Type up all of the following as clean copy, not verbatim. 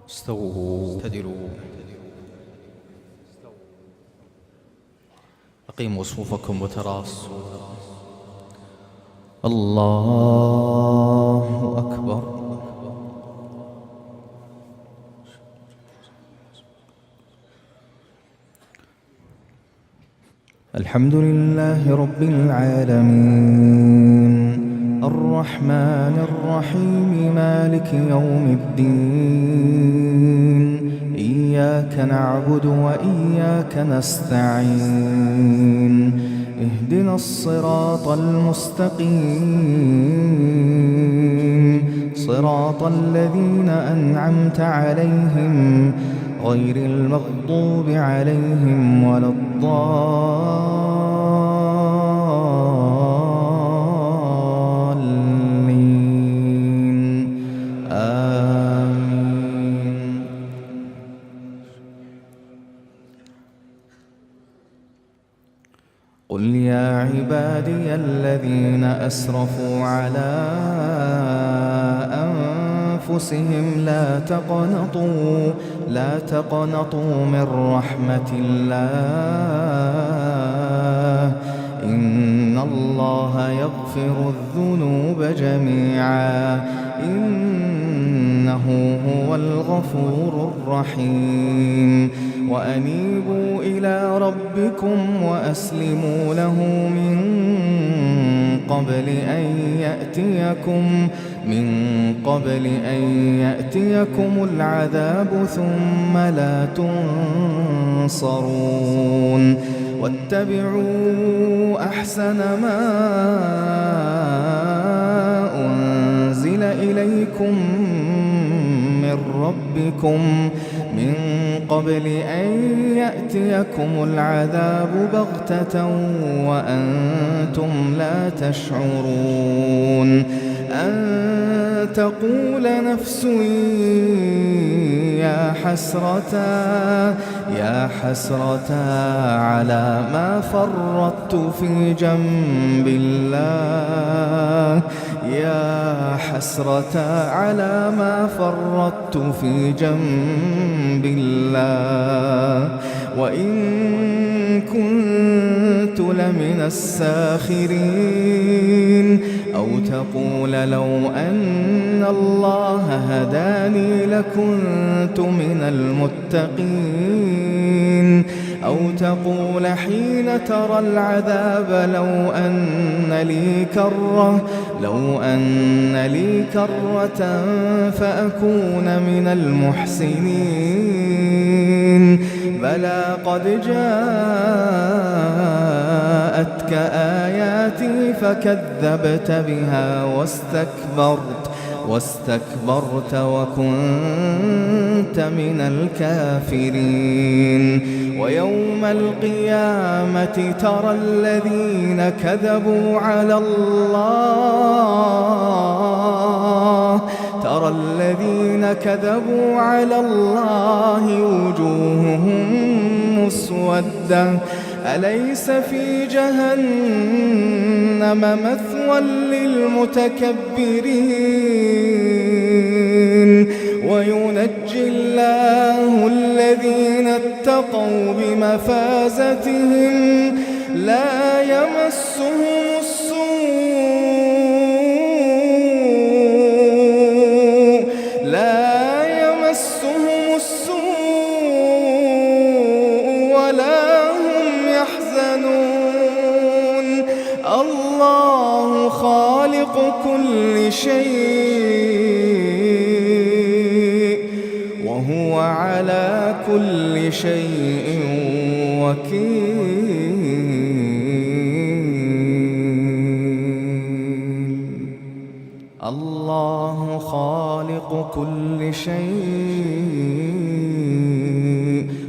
استووا اعتدلوا أقيموا صفوفكم وتراصوا. الله أكبر. الحمد لله رب العالمين الرحمن الرحيم مالك يوم الدين إياك نعبد وإياك نستعين اهدنا الصراط المستقيم صراط الذين أنعمت عليهم غير المغضوب عليهم ولا الضالين آمين. قل يا عبادي الذين أسرفوا على أنفسهم لا تقنطوا من رحمة الله إن الله يغفر الذنوب جميعا إنه هو الغفور الرحيم. وأنيبوا إلى ربكم وأسلموا له من قبل أن يأتيكم العذاب ثم لا تنصرون. واتبعوا أحسن ما أنزل إليكم من ربكم من قبل أن يأتيكم العذاب بغتة وأنتم لا تشعرون. أن تقول نفس يا حسرة على ما فرطت في جنب الله يا حسرة على ما فرطت في جنب الله وإن كنت لمن الساخرين. أو تقول لو أن الله هداني لكنت من المتقين. أو تقول حين ترى العذاب لو أن لي كرة فأكون من المحسنين. بلى قد جاءتك آياتي فكذبت بها واستكبرت وكنت من الكافرين. ويوم القيامة ترى الذين كذبوا على الله وجوههم مسودة أليس في جهنم مثوى للمتكبرين. وينجي الله الذين اتقوا بمفازتهم لا يمسهم السوء ولا هم يحزنون. الله خالق كل شيء وهو على كل شيء وكيل. الله خالق كل شيء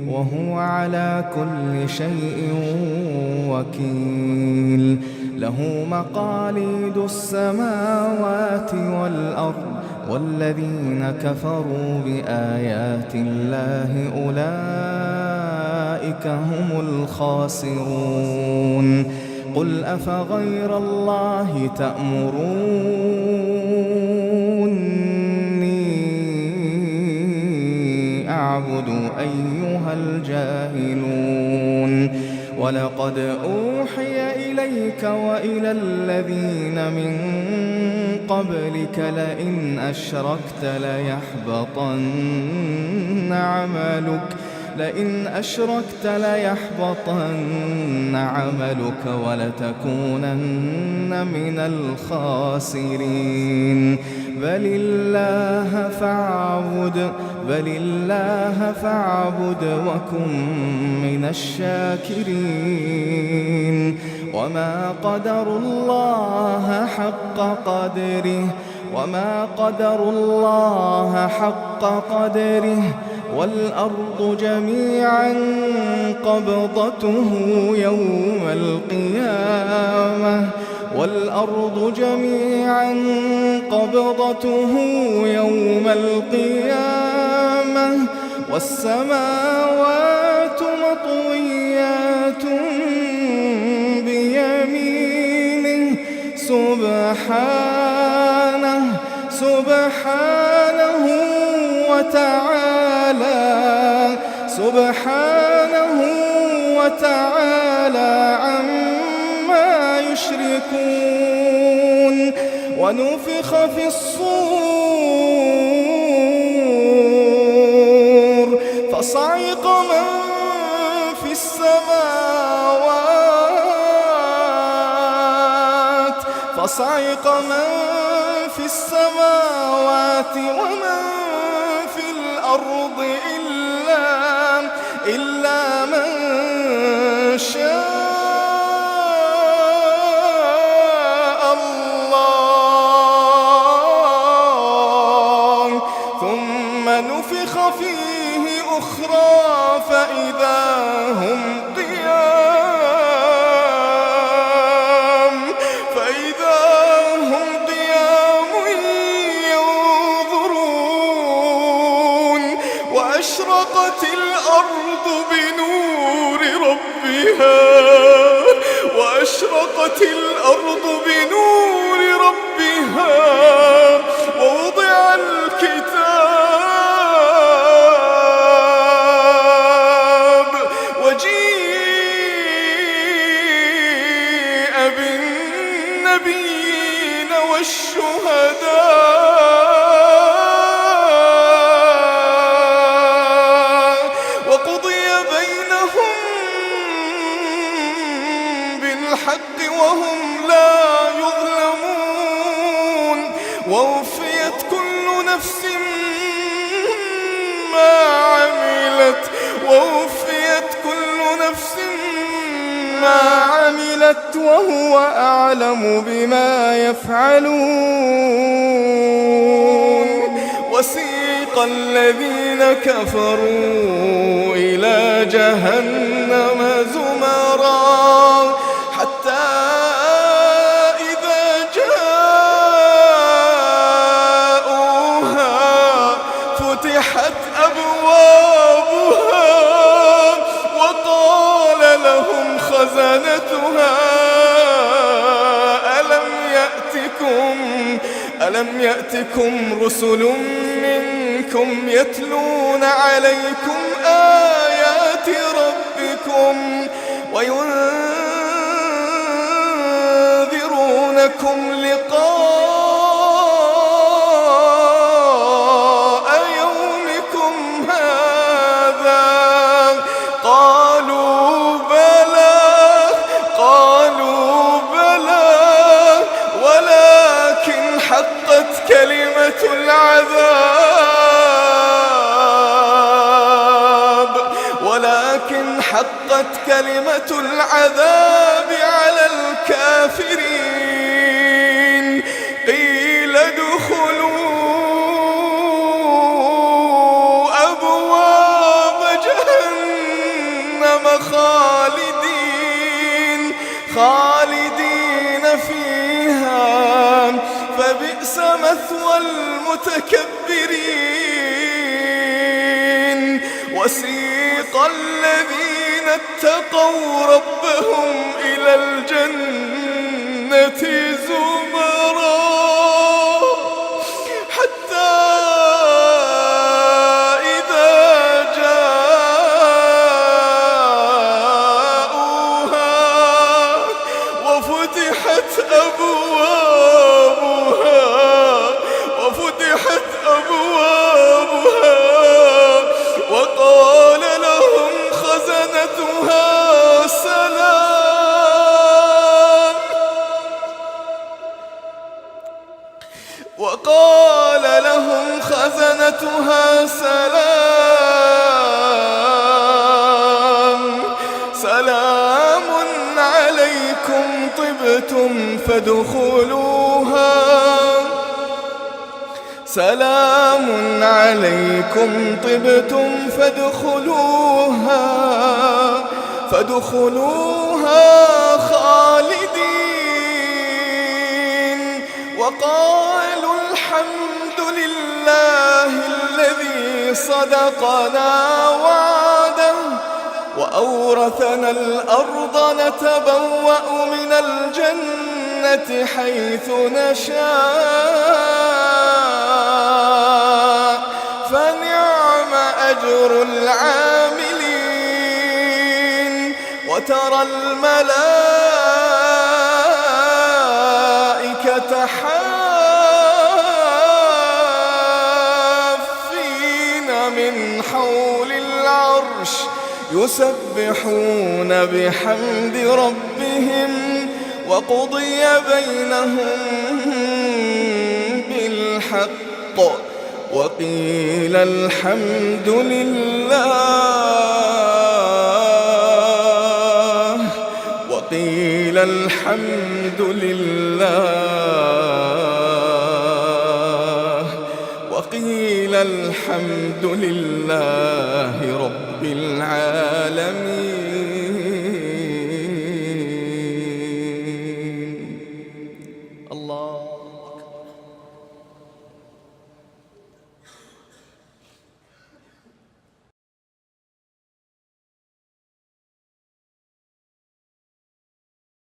وهو على كل شيء وكيل. له مقاليد السماوات والأرض والذين كفروا بآيات الله أولئك هم الخاسرون. قل أفغير الله تأمروني. 'ألَمْ تَرَ إِلَى الَّذِينَ نَاهُوا عَنِ النَّجْوَىٰ إِذْ قَالَ لِصَاحِبِهِ لَا تَحْزَنْ إِنَّ اللَّهَ مَعَنَا. أَلَا إِنَّ مَعَ الْعُسْرِ يُسْرًا ثُمَّ إِنَّ مَعَ الْعُسْرِ يُسْرًا. فاعبدوا أيها الجاهلون ولقد أوحي إليك وإلى الذين من قبلك لئن أشركت ليحبطن عملك ولتكونن من الخاسرين بل الله فاعبد وكن من الشاكرين وما قدروا الله حق قدره والأرض جميعا قبضته يوم القيامة والسماوات مطويات بيمينه سبحانه وتعالى عما يشركون ونفخ في الصور فصعق من في السماوات ومن في الأرض إلا من شاء الله ثم نفخ فيه أخرى فإذا هم قيام ينظرون وأشرقت الأرض بنور ربها ووضع الكتاب وجيء بالنبيين والشهداء وقضي بينهم بالحق وهم لا يظلمون ووفيت كل نفس ما عملت وهو أعلم بما يفعلون وسيق الذين كفروا إلى جهنم زمرا حتى إذا جاءوها فتحت أبوابها وقال لهم خزنتها ألم يأتكم رسل منكم يتلون عليكم آيات ربكم وينذرونكم لقاء يومكم هذا قالوا بلى ولكن حقت كلمة العذاب على الكافرين قيل ادخلوا أبواب جهنم خالدين فيها فبئس مثوى المتكبرين وسيق الذين اتقوا ربهم إلى الجنة زمرا حتى إذا طبتم فادخلوها سلام عليكم طبتم فادخلوها خالدين وقالوا الحمد لله الذي صدقنا وعده وأورثنا الأرض نتبوأ من الجنة حيث نشاء فنعم أجر العاملين وترى الملائكة حافين من حول العرش يسبحون بحمد ربهم وقضي بينهم بالحق وقيل الحمد لله رب العالمين.